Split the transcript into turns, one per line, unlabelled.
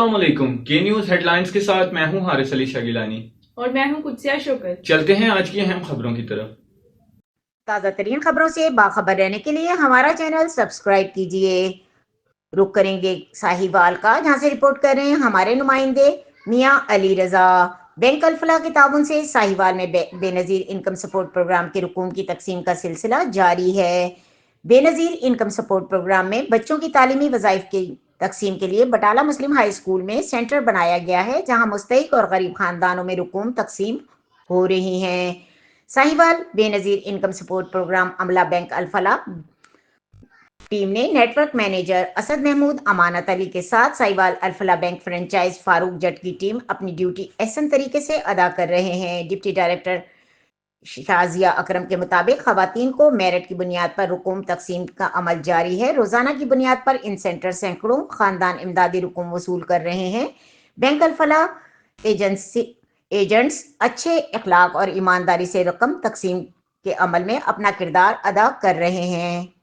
अस्सलाम वालेकुम। के न्यूज़ हेडलाइंस के साथ मैं हूं हारिस अली शगिलानी
और मैं हूं कुदसिया शौकत।
चलते हैं आज की अहम खबरों की तरफ।
ताज़ा तरीन खबरों से बाखबर रहने के लिए हमारा चैनल सब्सक्राइब कीजिए। रुक करेंगे साहिवाल का, जहां से रिपोर्ट कर रहे हैं हमारे नुमाइंदे मियां अली रजा। बैंक अल-फलाह के ताउन से साहिवाल में बेनज़ीर इनकम सपोर्ट प्रोग्राम के रुकूम की तकसीम का सिलसिला जारी है। बेनज़ीर इनकम सपोर्ट प्रोग्राम में बच्चों की तालीमी वज़ाइफ की तकसीम के लिए बटाला मुस्लिम हाई स्कूल में सेंटर बनाया गया है, जहां मुस्तहिक और गरीब खानदानों में रुकूम तकसीम हो रही हैं। Sahiwal Benazir Income Support Programme अमला बैंक अल-फलाह टीम ने नेटवर्क मैनेजर असद महमूद अमानत अली के साथ साहिवाल अल-फलाह बैंक फ्रेंचाइज फारूक जट की टीम अपनी ड्यूटी एहसन तरीके से अदा कर रहे हैं। डिप्टी डायरेक्टर शाजिया अकरम के मुताबिक खवातीन को मेरिट की बुनियाद पर रुकूम तकसीम का अमल जारी है। रोजाना की बुनियाद पर इन सेंटर सैकड़ों खानदान इमदादी रुकूम वसूल कर रहे हैं। बैंक अल-फलाह एजेंट्स अच्छे अखलाक और ईमानदारी से रकम तकसीम के अमल में अपना किरदार अदा कर रहे हैं।